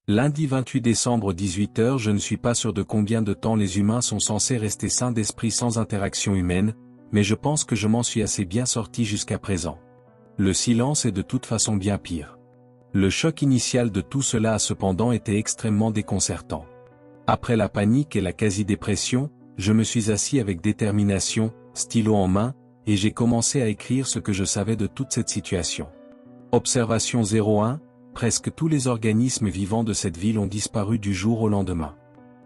Lundi 28 décembre 18h. Je ne suis pas sûr de combien de temps les humains sont censés rester sains d'esprit sans interaction humaine, mais je pense que je m'en suis assez bien sorti jusqu'à présent. Le silence est de toute façon bien pire. Le choc initial de tout cela a cependant été extrêmement déconcertant. Après la panique et la quasi-dépression, je me suis assis avec détermination, stylo en main, et j'ai commencé à écrire ce que je savais de toute cette situation. Observation 01, presque tous les organismes vivants de cette ville ont disparu du jour au lendemain.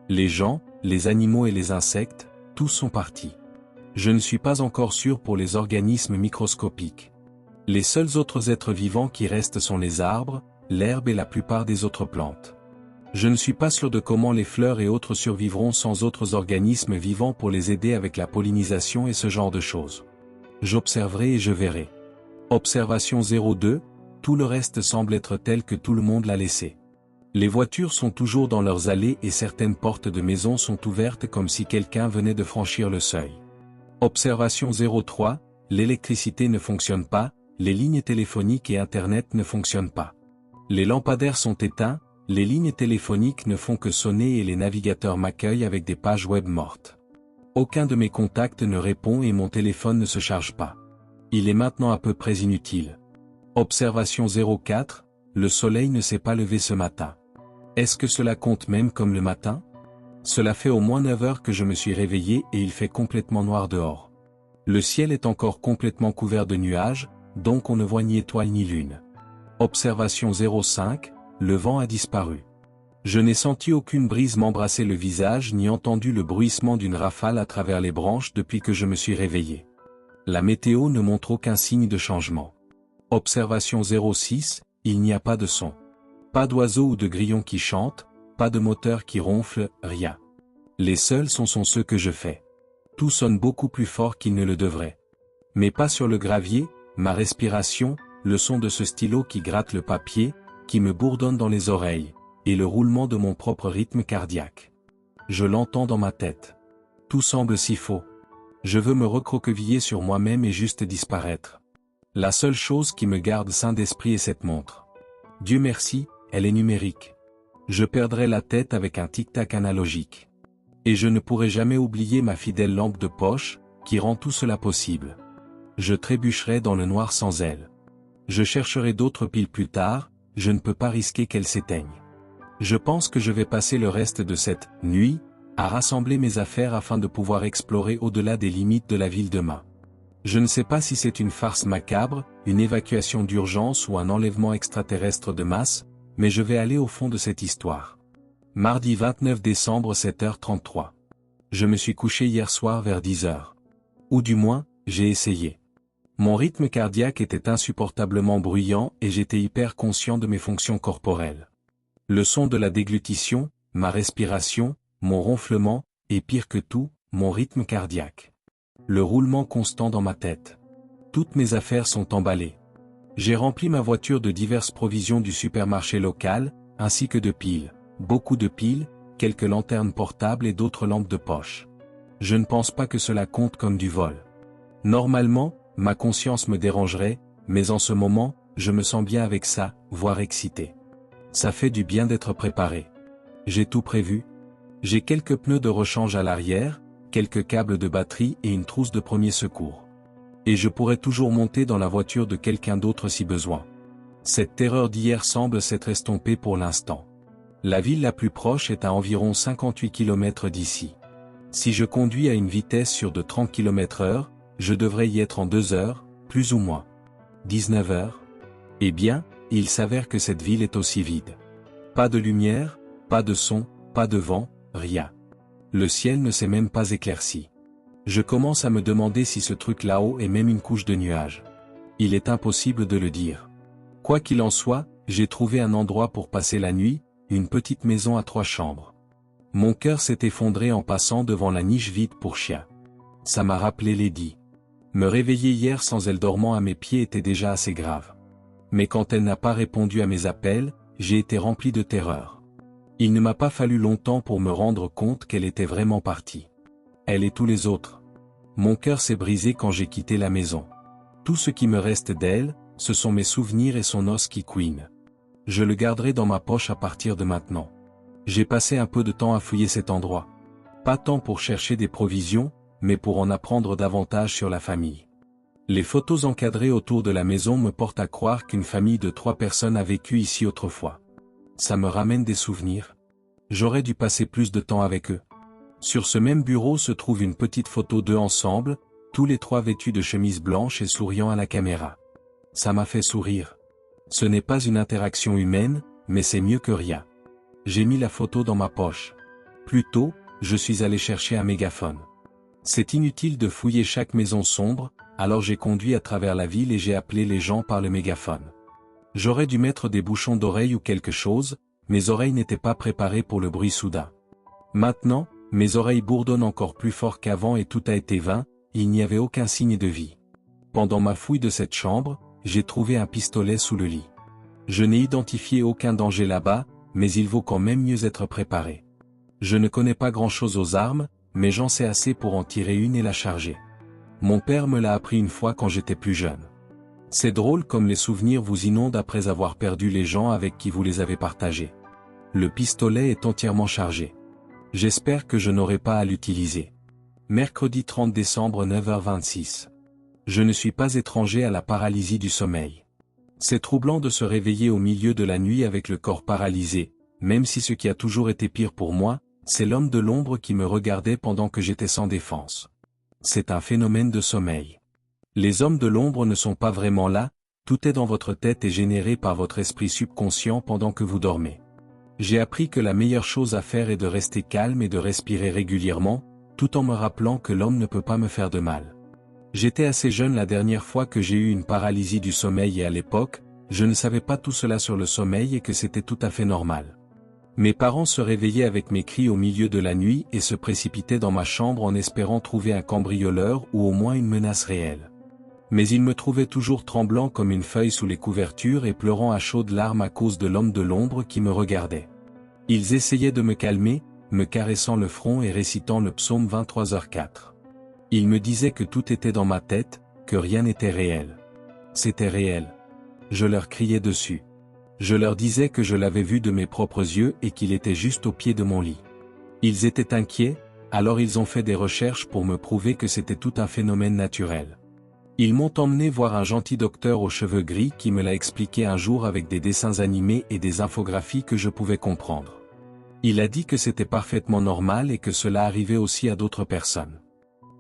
Les gens, les animaux et les insectes, tous sont partis. Je ne suis pas encore sûr pour les organismes microscopiques. Les seuls autres êtres vivants qui restent sont les arbres, l'herbe et la plupart des autres plantes. Je ne suis pas sûr de comment les fleurs et autres survivront sans autres organismes vivants pour les aider avec la pollinisation et ce genre de choses. J'observerai et je verrai. Observation 02, tout le reste semble être tel que tout le monde l'a laissé. Les voitures sont toujours dans leurs allées et certaines portes de maisons sont ouvertes comme si quelqu'un venait de franchir le seuil. Observation 03, l'électricité ne fonctionne pas, les lignes téléphoniques et Internet ne fonctionnent pas. Les lampadaires sont éteints, les lignes téléphoniques ne font que sonner et les navigateurs m'accueillent avec des pages web mortes. Aucun de mes contacts ne répond et mon téléphone ne se charge pas. Il est maintenant à peu près inutile. Observation 04, le soleil ne s'est pas levé ce matin. Est-ce que cela compte même comme le matin? Cela fait au moins 9 heures que je me suis réveillé et il fait complètement noir dehors. Le ciel est encore complètement couvert de nuages, donc on ne voit ni étoile ni lune. Observation 05, le vent a disparu. Je n'ai senti aucune brise m'embrasser le visage ni entendu le bruissement d'une rafale à travers les branches depuis que je me suis réveillé. La météo ne montre aucun signe de changement. Observation 06, il n'y a pas de son. Pas d'oiseaux ou de grillons qui chantent, pas de moteur qui ronfle, rien. Les seuls sons sont ceux que je fais. Tout sonne beaucoup plus fort qu'il ne le devrait. Mais pas sur le gravier, ma respiration, le son de ce stylo qui gratte le papier, qui me bourdonne dans les oreilles, et le roulement de mon propre rythme cardiaque. Je l'entends dans ma tête. Tout semble si faux. Je veux me recroqueviller sur moi-même et juste disparaître. La seule chose qui me garde sain d'esprit est cette montre. Dieu merci, elle est numérique. Je perdrai la tête avec un tic-tac analogique. Et je ne pourrai jamais oublier ma fidèle lampe de poche, qui rend tout cela possible. Je trébucherai dans le noir sans elle. Je chercherai d'autres piles plus tard, je ne peux pas risquer qu'elles s'éteignent. Je pense que je vais passer le reste de cette nuit à rassembler mes affaires afin de pouvoir explorer au-delà des limites de la ville demain. Je ne sais pas si c'est une farce macabre, une évacuation d'urgence ou un enlèvement extraterrestre de masse, mais je vais aller au fond de cette histoire. Mardi 29 décembre 7h33. Je me suis couché hier soir vers 10h. Ou du moins, j'ai essayé. Mon rythme cardiaque était insupportablement bruyant et j'étais hyper conscient de mes fonctions corporelles. Le son de la déglutition, ma respiration, mon ronflement, et pire que tout, mon rythme cardiaque. Le roulement constant dans ma tête. Toutes mes affaires sont emballées. J'ai rempli ma voiture de diverses provisions du supermarché local, ainsi que de piles, beaucoup de piles, quelques lanternes portables et d'autres lampes de poche. Je ne pense pas que cela compte comme du vol. Normalement, ma conscience me dérangerait, mais en ce moment, je me sens bien avec ça, voire excité. Ça fait du bien d'être préparé. J'ai tout prévu. J'ai quelques pneus de rechange à l'arrière, quelques câbles de batterie et une trousse de premier secours. Et je pourrais toujours monter dans la voiture de quelqu'un d'autre si besoin. Cette terreur d'hier semble s'être estompée pour l'instant. La ville la plus proche est à environ 58 km d'ici. Si je conduis à une vitesse sûre de 30 km/h, je devrais y être en 2 heures, plus ou moins. 19 heures. Eh bien, il s'avère que cette ville est aussi vide. Pas de lumière, pas de son, pas de vent, rien. Le ciel ne s'est même pas éclairci. Je commence à me demander si ce truc là-haut est même une couche de nuages. Il est impossible de le dire. Quoi qu'il en soit, j'ai trouvé un endroit pour passer la nuit, une petite maison à 3 chambres. Mon cœur s'est effondré en passant devant la niche vide pour chien. Ça m'a rappelé Lady. Me réveiller hier sans elle dormant à mes pieds était déjà assez grave. Mais quand elle n'a pas répondu à mes appels, j'ai été rempli de terreur. Il ne m'a pas fallu longtemps pour me rendre compte qu'elle était vraiment partie. Elle et tous les autres. Mon cœur s'est brisé quand j'ai quitté la maison. Tout ce qui me reste d'elle, ce sont mes souvenirs et son os qui couine. Je le garderai dans ma poche à partir de maintenant. J'ai passé un peu de temps à fouiller cet endroit. Pas tant pour chercher des provisions, mais pour en apprendre davantage sur la famille. Les photos encadrées autour de la maison me portent à croire qu'une famille de 3 personnes a vécu ici autrefois. Ça me ramène des souvenirs. J'aurais dû passer plus de temps avec eux. Sur ce même bureau se trouve une petite photo d'eux ensemble, tous les 3 vêtus de chemises blanches et souriant à la caméra. Ça m'a fait sourire. Ce n'est pas une interaction humaine, mais c'est mieux que rien. J'ai mis la photo dans ma poche. Plus tôt, je suis allé chercher un mégaphone. C'est inutile de fouiller chaque maison sombre, alors j'ai conduit à travers la ville et j'ai appelé les gens par le mégaphone. J'aurais dû mettre des bouchons d'oreilles ou quelque chose, mes oreilles n'étaient pas préparées pour le bruit soudain. Maintenant, mes oreilles bourdonnent encore plus fort qu'avant et tout a été vain, il n'y avait aucun signe de vie. Pendant ma fouille de cette chambre, j'ai trouvé un pistolet sous le lit. Je n'ai identifié aucun danger là-bas, mais il vaut quand même mieux être préparé. Je ne connais pas grand-chose aux armes, mais j'en sais assez pour en tirer une et la charger. Mon père me l'a appris une fois quand j'étais plus jeune. C'est drôle comme les souvenirs vous inondent après avoir perdu les gens avec qui vous les avez partagés. Le pistolet est entièrement chargé. J'espère que je n'aurai pas à l'utiliser. Mercredi 30 décembre 9h26. Je ne suis pas étranger à la paralysie du sommeil. C'est troublant de se réveiller au milieu de la nuit avec le corps paralysé, même si ce qui a toujours été pire pour moi, c'est l'homme de l'ombre qui me regardait pendant que j'étais sans défense. C'est un phénomène de sommeil. Les hommes de l'ombre ne sont pas vraiment là, tout est dans votre tête et généré par votre esprit subconscient pendant que vous dormez. J'ai appris que la meilleure chose à faire est de rester calme et de respirer régulièrement, tout en me rappelant que l'homme ne peut pas me faire de mal. J'étais assez jeune la dernière fois que j'ai eu une paralysie du sommeil et à l'époque, je ne savais pas tout cela sur le sommeil et que c'était tout à fait normal. Mes parents se réveillaient avec mes cris au milieu de la nuit et se précipitaient dans ma chambre en espérant trouver un cambrioleur ou au moins une menace réelle. Mais ils me trouvaient toujours tremblant comme une feuille sous les couvertures et pleurant à chaudes larmes à cause de l'homme de l'ombre qui me regardait. Ils essayaient de me calmer, me caressant le front et récitant le psaume 23h4. Ils me disaient que tout était dans ma tête, que rien n'était réel. C'était réel. Je leur criais dessus. Je leur disais que je l'avais vu de mes propres yeux et qu'il était juste au pied de mon lit. Ils étaient inquiets, alors ils ont fait des recherches pour me prouver que c'était tout un phénomène naturel. Ils m'ont emmené voir un gentil docteur aux cheveux gris qui me l'a expliqué un jour avec des dessins animés et des infographies que je pouvais comprendre. Il a dit que c'était parfaitement normal et que cela arrivait aussi à d'autres personnes.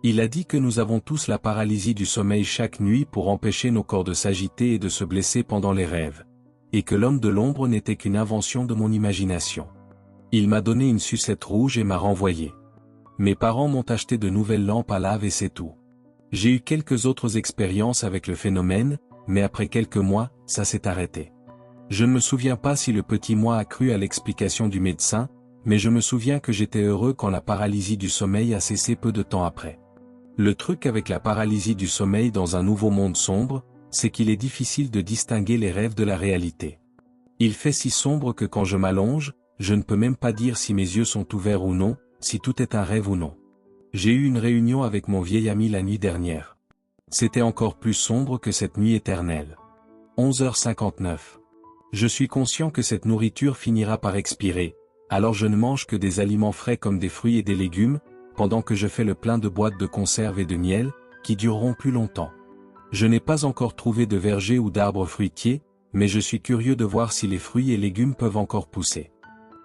Il a dit que nous avons tous la paralysie du sommeil chaque nuit pour empêcher nos corps de s'agiter et de se blesser pendant les rêves. Et que l'homme de l'ombre n'était qu'une invention de mon imagination. Il m'a donné une sucette rouge et m'a renvoyé. Mes parents m'ont acheté de nouvelles lampes à lave et c'est tout. J'ai eu quelques autres expériences avec le phénomène, mais après quelques mois, ça s'est arrêté. Je ne me souviens pas si le petit moi a cru à l'explication du médecin, mais je me souviens que j'étais heureux quand la paralysie du sommeil a cessé peu de temps après. Le truc avec la paralysie du sommeil dans un nouveau monde sombre, c'est qu'il est difficile de distinguer les rêves de la réalité. Il fait si sombre que quand je m'allonge, je ne peux même pas dire si mes yeux sont ouverts ou non, si tout est un rêve ou non. J'ai eu une réunion avec mon vieil ami la nuit dernière. C'était encore plus sombre que cette nuit éternelle. 11h59. Je suis conscient que cette nourriture finira par expirer, alors je ne mange que des aliments frais comme des fruits et des légumes, pendant que je fais le plein de boîtes de conserve et de miel, qui dureront plus longtemps. Je n'ai pas encore trouvé de verger ou d'arbres fruitiers, mais je suis curieux de voir si les fruits et légumes peuvent encore pousser.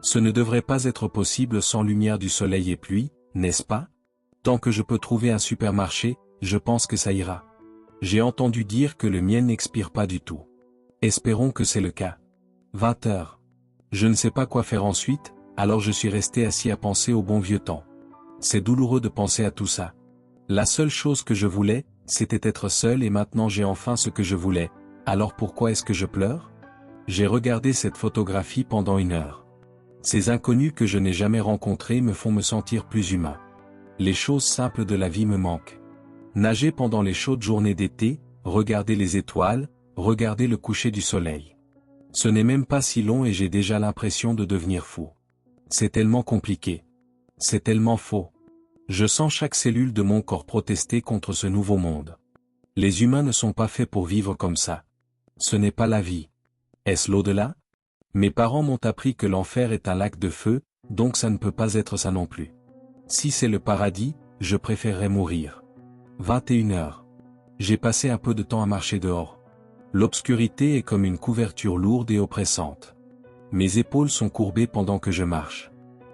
Ce ne devrait pas être possible sans lumière du soleil et pluie, n'est-ce pas? Tant que je peux trouver un supermarché, je pense que ça ira. J'ai entendu dire que le miel n'expire pas du tout. Espérons que c'est le cas. 20h. Je ne sais pas quoi faire ensuite, alors je suis resté assis à penser au bon vieux temps. C'est douloureux de penser à tout ça. La seule chose que je voulais, c'était être seul et maintenant j'ai enfin ce que je voulais, alors pourquoi est-ce que je pleure? J'ai regardé cette photographie pendant 1 heure. Ces inconnus que je n'ai jamais rencontrés me font me sentir plus humain. Les choses simples de la vie me manquent. Nager pendant les chaudes journées d'été, regarder les étoiles, regarder le coucher du soleil. Ce n'est même pas si long et j'ai déjà l'impression de devenir fou. C'est tellement compliqué. C'est tellement faux. Je sens chaque cellule de mon corps protester contre ce nouveau monde. Les humains ne sont pas faits pour vivre comme ça. Ce n'est pas la vie. Est-ce l'au-delà? Mes parents m'ont appris que l'enfer est un lac de feu, donc ça ne peut pas être ça non plus. Si c'est le paradis, je préférerais mourir. 21 heures. J'ai passé un peu de temps à marcher dehors. L'obscurité est comme une couverture lourde et oppressante. Mes épaules sont courbées pendant que je marche.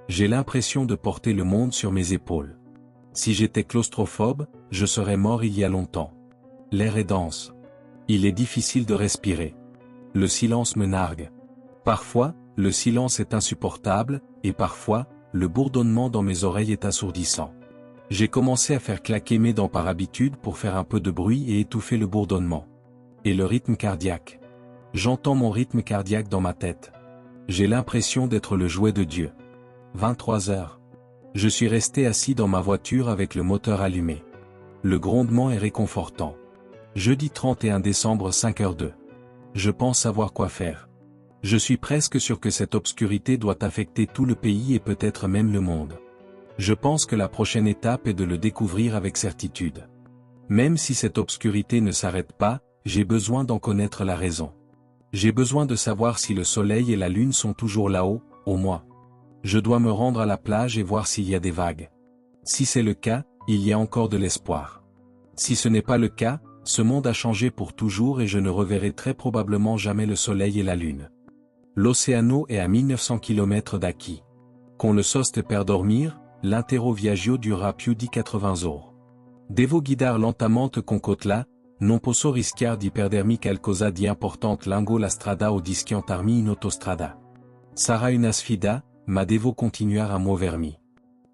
J'ai l'impression de porter le monde sur mes épaules. Si j'étais claustrophobe, je serais mort il y a longtemps. L'air est dense. Il est difficile de respirer. Le silence me nargue. Parfois, le silence est insupportable, et parfois, le bourdonnement dans mes oreilles est assourdissant. J'ai commencé à faire claquer mes dents par habitude pour faire un peu de bruit et étouffer le bourdonnement. Et le rythme cardiaque. J'entends mon rythme cardiaque dans ma tête. J'ai l'impression d'être le jouet de Dieu. 23 heures. Je suis resté assis dans ma voiture avec le moteur allumé. Le grondement est réconfortant. Jeudi 31 décembre 5h02. Je pense savoir quoi faire. Je suis presque sûr que cette obscurité doit affecter tout le pays et peut-être même le monde. Je pense que la prochaine étape est de le découvrir avec certitude. Même si cette obscurité ne s'arrête pas, j'ai besoin d'en connaître la raison. J'ai besoin de savoir si le soleil et la lune sont toujours là-haut, au moins. Je dois me rendre à la plage et voir s'il y a des vagues. Si c'est le cas, il y a encore de l'espoir. Si ce n'est pas le cas, ce monde a changé pour toujours et je ne reverrai très probablement jamais le soleil et la lune. L'Oceano est à 1900 km d'ici. Con le soste per dormir, l'intero viaggio dura più di 80 ore. Devo guidar lentamente con cautela, non posso rischiar di perdermi qualcosa di importante lungo la strada o di schiantarmi in autostrada. Sarà una sfida, ma devo continuare a muovermi.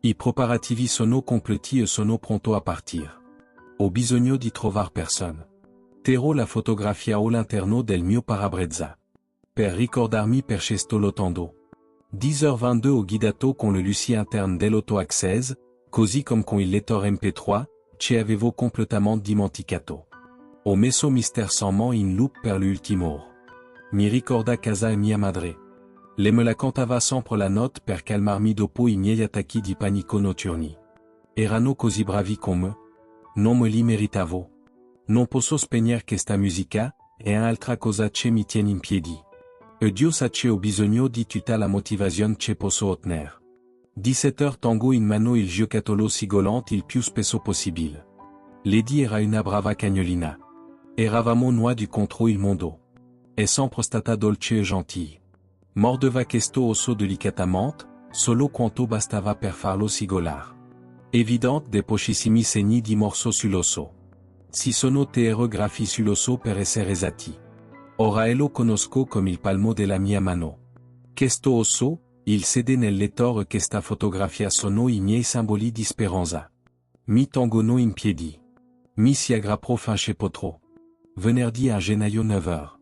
I preparativi sono completi e sono pronto a partir. Ho bisogno di trovar persone. Terrò la fotografia all'interno del mio parabrezza. Per ricordarmi perché sto lottando. 10h22 ho guidato con le luci interne dell'auto accese, così come con il lettore MP3, ci avevo completamente dimenticato. Ho messo misterosamente in loop per l'ultimo ora. Mi ricorda casa e mia madre. Le me la cantava sempre la notte per calmarmi dopo i miei attacchi di panico notturni. Erano così bravi con me? Non me li meritavo. Non posso spegnere questa musica, e un'altra cosa che mi tiene in piedi. E Dio sa che ho bisogno di tutta la motivazione che posso ottenere. 17h tango in mano il giocattolo sigolante il più spesso possibile. Lady era una brava cagnolina. Eravamo noi du contro il mondo. È sempre stata dolce e gentile. Mordeva questo osso delicatamente, solo quanto bastava per farlo sigolare. Evidente dei pochissimi segni di morso sull'osso. Si sono teerographi sull'osso per essere esatti. Ora lo conosco come il palmo della mia mano. Questo osso, il sede nel lettore questa fotografia sono i miei simboli di speranza. Mi tengono in piedi. Mi si aggrappo finché potrò. Venerdì à Genaio 9h.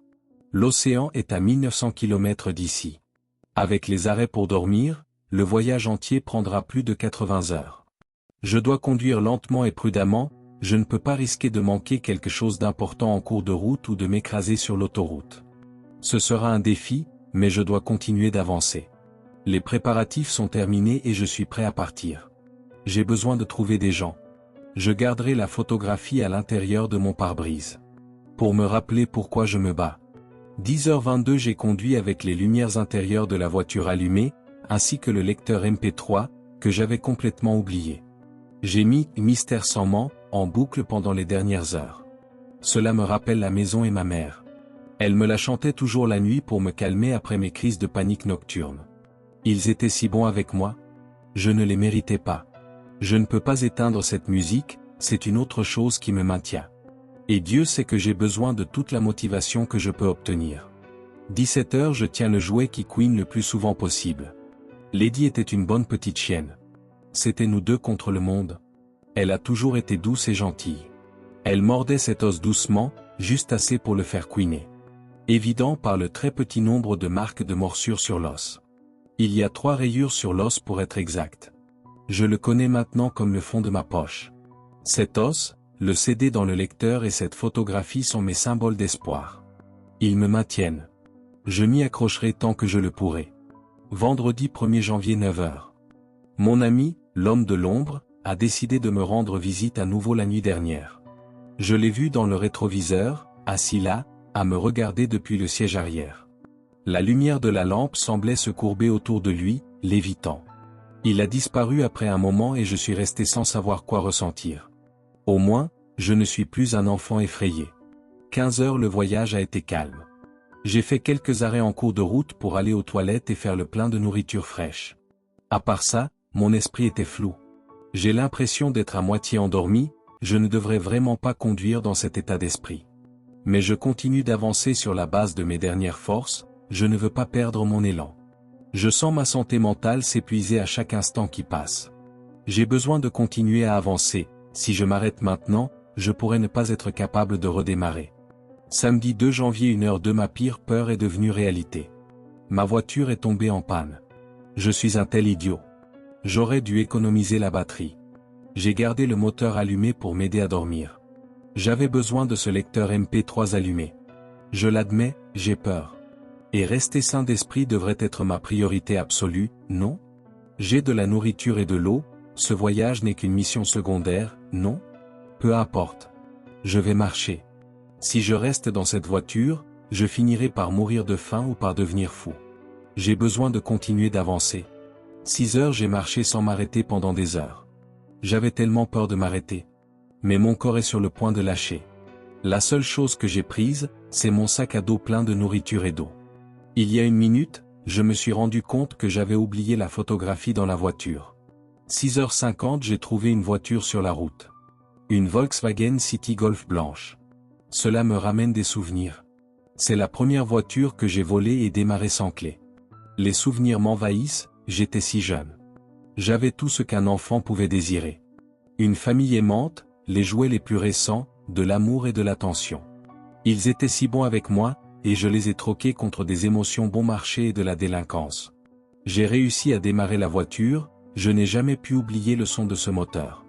L'océan est à 1900 km d'ici. Avec les arrêts pour dormir, le voyage entier prendra plus de 80 heures. Je dois conduire lentement et prudemment, je ne peux pas risquer de manquer quelque chose d'important en cours de route ou de m'écraser sur l'autoroute. Ce sera un défi, mais je dois continuer d'avancer. Les préparatifs sont terminés et je suis prêt à partir. J'ai besoin de trouver des gens. Je garderai la photographie à l'intérieur de mon pare-brise. Pour me rappeler pourquoi je me bats. 10h22 j'ai conduit avec les lumières intérieures de la voiture allumées, ainsi que le lecteur MP3, que j'avais complètement oublié. J'ai mis « Mystère sans ment » en boucle pendant les dernières heures. Cela me rappelle la maison et ma mère. Elle me la chantait toujours la nuit pour me calmer après mes crises de panique nocturne. Ils étaient si bons avec moi. Je ne les méritais pas. Je ne peux pas éteindre cette musique, c'est une autre chose qui me maintient. Et Dieu sait que j'ai besoin de toute la motivation que je peux obtenir. 17h je tiens le jouet qui couine le plus souvent possible. Lady était une bonne petite chienne. C'était nous deux contre le monde. Elle a toujours été douce et gentille. Elle mordait cet os doucement, juste assez pour le faire couiner. Évident par le très petit nombre de marques de morsures sur l'os. Il y a 3 rayures sur l'os pour être exact. Je le connais maintenant comme le fond de ma poche. Cet os, le CD dans le lecteur et cette photographie sont mes symboles d'espoir. Ils me maintiennent. Je m'y accrocherai tant que je le pourrai. Vendredi 1er janvier 9h. Mon ami, l'homme de l'ombre, a décidé de me rendre visite à nouveau la nuit dernière. Je l'ai vu dans le rétroviseur, assis là, à me regarder depuis le siège arrière. La lumière de la lampe semblait se courber autour de lui, lévitant. Il a disparu après un moment et je suis resté sans savoir quoi ressentir. Au moins, je ne suis plus un enfant effrayé. 15 heures le voyage a été calme. J'ai fait quelques arrêts en cours de route pour aller aux toilettes et faire le plein de nourriture fraîche. À part ça, mon esprit était flou. J'ai l'impression d'être à moitié endormi, je ne devrais vraiment pas conduire dans cet état d'esprit. Mais je continue d'avancer sur la base de mes dernières forces, je ne veux pas perdre mon élan. Je sens ma santé mentale s'épuiser à chaque instant qui passe. J'ai besoin de continuer à avancer, si je m'arrête maintenant, je pourrais ne pas être capable de redémarrer. Samedi 2 janvier 1h02 ma pire peur est devenue réalité. Ma voiture est tombée en panne. Je suis un tel idiot. J'aurais dû économiser la batterie. J'ai gardé le moteur allumé pour m'aider à dormir. J'avais besoin de ce lecteur MP3 allumé. Je l'admets, j'ai peur. Et rester sain d'esprit devrait être ma priorité absolue, non? J'ai de la nourriture et de l'eau, ce voyage n'est qu'une mission secondaire, non? Peu importe. Je vais marcher. Si je reste dans cette voiture, je finirai par mourir de faim ou par devenir fou. J'ai besoin de continuer d'avancer. 6 heures j'ai marché sans m'arrêter pendant des heures. J'avais tellement peur de m'arrêter. Mais mon corps est sur le point de lâcher. La seule chose que j'ai prise, c'est mon sac à dos plein de nourriture et d'eau. Il y a une minute, je me suis rendu compte que j'avais oublié la photographie dans la voiture. 6h50 j'ai trouvé une voiture sur la route. Une Volkswagen City Golf blanche. Cela me ramène des souvenirs. C'est la première voiture que j'ai volée et démarrée sans clé. Les souvenirs m'envahissent, j'étais si jeune. J'avais tout ce qu'un enfant pouvait désirer. Une famille aimante, les jouets les plus récents, de l'amour et de l'attention. Ils étaient si bons avec moi, et je les ai troqués contre des émotions bon marché et de la délinquance. J'ai réussi à démarrer la voiture, je n'ai jamais pu oublier le son de ce moteur.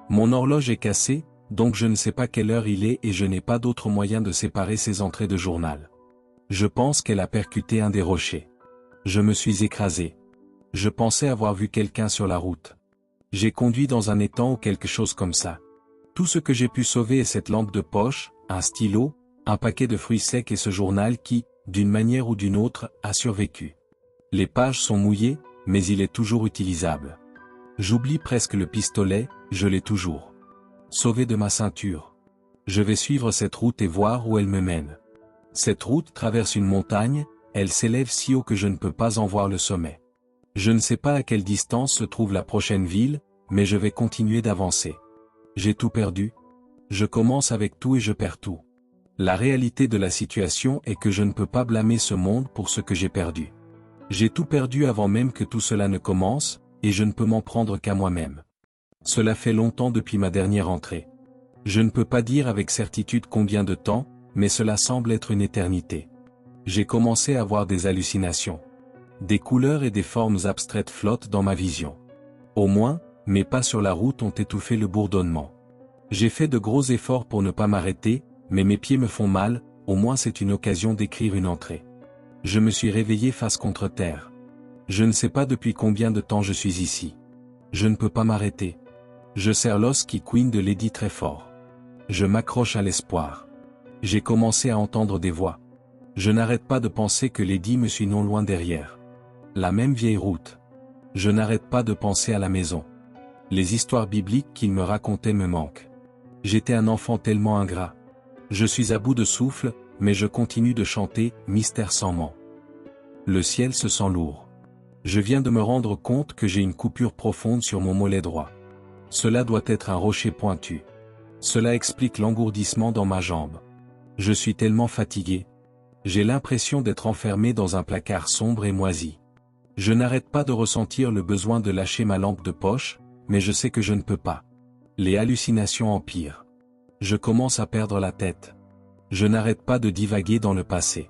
Mon horloge est cassée, donc je ne sais pas quelle heure il est et je n'ai pas d'autre moyen de séparer ces entrées de journal. Je pense qu'elle a percuté un des rochers. Je me suis écrasé. Je pensais avoir vu quelqu'un sur la route. J'ai conduit dans un étang ou quelque chose comme ça. Tout ce que j'ai pu sauver est cette lampe de poche, un stylo, un paquet de fruits secs et ce journal qui, d'une manière ou d'une autre, a survécu. Les pages sont mouillées, mais il est toujours utilisable. J'oublie presque le pistolet, je l'ai toujours. Sauvé de ma ceinture. Je vais suivre cette route et voir où elle me mène. Cette route traverse une montagne, elle s'élève si haut que je ne peux pas en voir le sommet. Je ne sais pas à quelle distance se trouve la prochaine ville, mais je vais continuer d'avancer. J'ai tout perdu. Je commence avec tout et je perds tout. La réalité de la situation est que je ne peux pas blâmer ce monde pour ce que j'ai perdu. J'ai tout perdu avant même que tout cela ne commence, et je ne peux m'en prendre qu'à moi-même. Cela fait longtemps depuis ma dernière entrée. Je ne peux pas dire avec certitude combien de temps, mais cela semble être une éternité. J'ai commencé à avoir des hallucinations. Des couleurs et des formes abstraites flottent dans ma vision. Au moins, mes pas sur la route ont étouffé le bourdonnement. J'ai fait de gros efforts pour ne pas m'arrêter, mais mes pieds me font mal, au moins c'est une occasion d'écrire une entrée. Je me suis réveillé face contre terre. Je ne sais pas depuis combien de temps je suis ici. Je ne peux pas m'arrêter. Je serre l'os qui couine de Lady très fort. Je m'accroche à l'espoir. J'ai commencé à entendre des voix. Je n'arrête pas de penser que Lady me suit non loin derrière. La même vieille route. Je n'arrête pas de penser à la maison. Les histoires bibliques qu'il me racontait me manquent. J'étais un enfant tellement ingrat. Je suis à bout de souffle, mais je continue de chanter « Mystère sans ment ». Le ciel se sent lourd. Je viens de me rendre compte que j'ai une coupure profonde sur mon mollet droit. Cela doit être un rocher pointu. Cela explique l'engourdissement dans ma jambe. Je suis tellement fatigué. J'ai l'impression d'être enfermé dans un placard sombre et moisi. Je n'arrête pas de ressentir le besoin de lâcher ma lampe de poche, mais je sais que je ne peux pas. Les hallucinations empirent. Je commence à perdre la tête. Je n'arrête pas de divaguer dans le passé.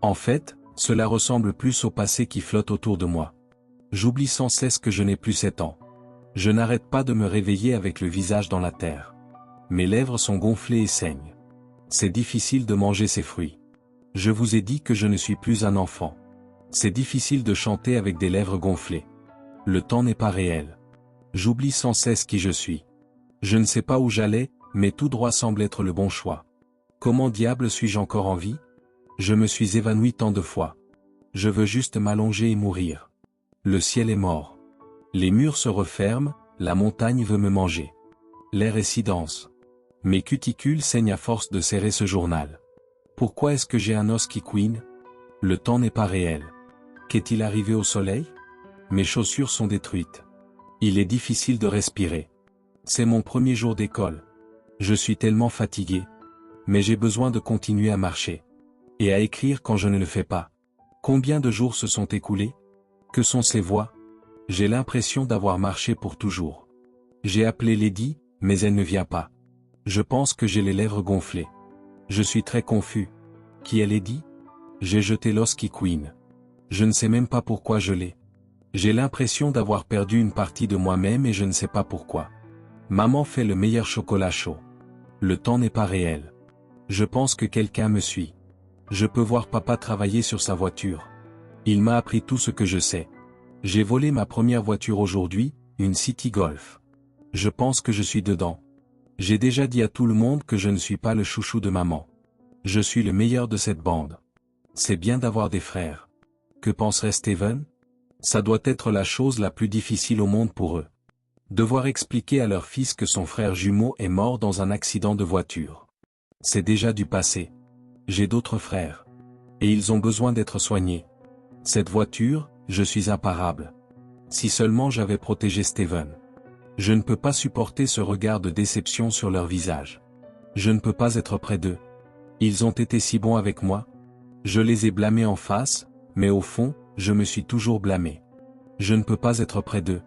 En fait, cela ressemble plus au passé qui flotte autour de moi. J'oublie sans cesse que je n'ai plus 7 ans. Je n'arrête pas de me réveiller avec le visage dans la terre. Mes lèvres sont gonflées et saignent. C'est difficile de manger ces fruits. Je vous ai dit que je ne suis plus un enfant. C'est difficile de chanter avec des lèvres gonflées. Le temps n'est pas réel. J'oublie sans cesse qui je suis. Je ne sais pas où j'allais, mais tout droit semble être le bon choix. Comment diable suis-je encore en vie? Je me suis évanoui tant de fois. Je veux juste m'allonger et mourir. Le ciel est mort. Les murs se referment, la montagne veut me manger. L'air est si dense. Mes cuticules saignent à force de serrer ce journal. Pourquoi est-ce que j'ai un os qui couine? Le temps n'est pas réel. Qu'est-il arrivé au soleil? Mes chaussures sont détruites. Il est difficile de respirer. C'est mon premier jour d'école. Je suis tellement fatigué. Mais j'ai besoin de continuer à marcher. Et à écrire quand je ne le fais pas. Combien de jours se sont écoulés? Que sont ces voix? J'ai l'impression d'avoir marché pour toujours. J'ai appelé Lady, mais elle ne vient pas. Je pense que j'ai les lèvres gonflées. Je suis très confus. Qui est Lady? J'ai jeté l'os qui couine. Je ne sais même pas pourquoi je l'ai. J'ai l'impression d'avoir perdu une partie de moi-même et je ne sais pas pourquoi. Maman fait le meilleur chocolat chaud. Le temps n'est pas réel. Je pense que quelqu'un me suit. Je peux voir papa travailler sur sa voiture. Il m'a appris tout ce que je sais. J'ai volé ma première voiture aujourd'hui, une City Golf. Je pense que je suis dedans. J'ai déjà dit à tout le monde que je ne suis pas le chouchou de maman. Je suis le meilleur de cette bande. C'est bien d'avoir des frères. Que penserait Steven? Ça doit être la chose la plus difficile au monde pour eux. Devoir expliquer à leur fils que son frère jumeau est mort dans un accident de voiture. C'est déjà du passé. J'ai d'autres frères. Et ils ont besoin d'être soignés. Cette voiture, je suis imparable. Si seulement j'avais protégé Steven. Je ne peux pas supporter ce regard de déception sur leur visage. Je ne peux pas être près d'eux. Ils ont été si bons avec moi. Je les ai blâmés en face, mais au fond, je me suis toujours blâmé. Je ne peux pas être près d'eux.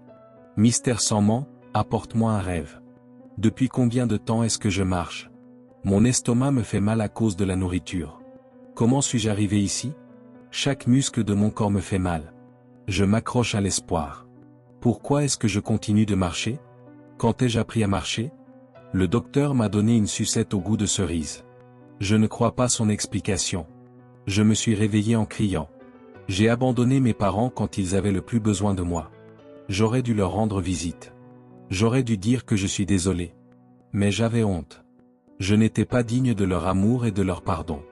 Mystère sans ment, apporte-moi un rêve. Depuis combien de temps est-ce que je marche? Mon estomac me fait mal à cause de la nourriture. Comment suis-je arrivé ici? Chaque muscle de mon corps me fait mal. Je m'accroche à l'espoir. Pourquoi est-ce que je continue de marcher? Quand ai-je appris à marcher? Le docteur m'a donné une sucette au goût de cerise. Je ne crois pas son explication. Je me suis réveillé en criant. J'ai abandonné mes parents quand ils avaient le plus besoin de moi. J'aurais dû leur rendre visite. J'aurais dû dire que je suis désolé. Mais j'avais honte. Je n'étais pas digne de leur amour et de leur pardon.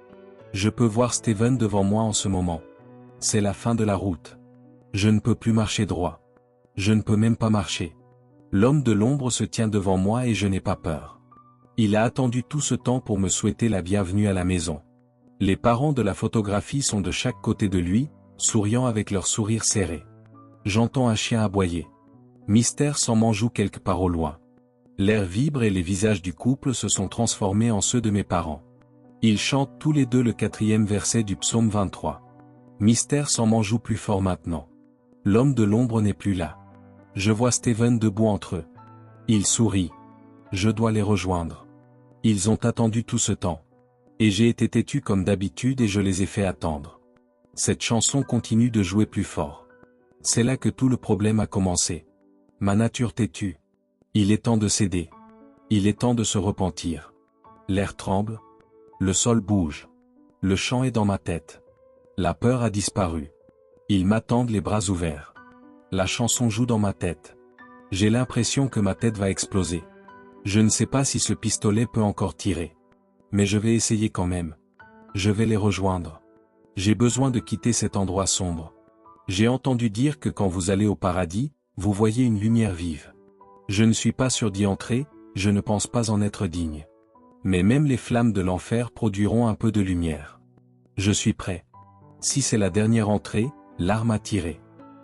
Je peux voir Steven devant moi en ce moment. C'est la fin de la route. Je ne peux plus marcher droit. Je ne peux même pas marcher. L'homme de l'ombre se tient devant moi et je n'ai pas peur. Il a attendu tout ce temps pour me souhaiter la bienvenue à la maison. Les parents de la photographie sont de chaque côté de lui, souriant avec leur sourire serré. J'entends un chien aboyer. Mystère sans ment joue quelque part au loin. L'air vibre et les visages du couple se sont transformés en ceux de mes parents. Ils chantent tous les deux le 4e verset du psaume 23. Mystère sans ment joue plus fort maintenant. L'homme de l'ombre n'est plus là. Je vois Steven debout entre eux. Il sourit. Je dois les rejoindre. Ils ont attendu tout ce temps. Et j'ai été têtu comme d'habitude et je les ai fait attendre. Cette chanson continue de jouer plus fort. C'est là que tout le problème a commencé. Ma nature têtue. Il est temps de céder. Il est temps de se repentir. L'air tremble. Le sol bouge. Le chant est dans ma tête. La peur a disparu. Ils m'attendent les bras ouverts. La chanson joue dans ma tête. J'ai l'impression que ma tête va exploser. Je ne sais pas si ce pistolet peut encore tirer. Mais je vais essayer quand même. Je vais les rejoindre. J'ai besoin de quitter cet endroit sombre. J'ai entendu dire que quand vous allez au paradis, vous voyez une lumière vive. Je ne suis pas sûr d'y entrer, je ne pense pas en être digne. Mais même les flammes de l'enfer produiront un peu de lumière. Je suis prêt. Si c'est la dernière entrée, l'arme à tirer.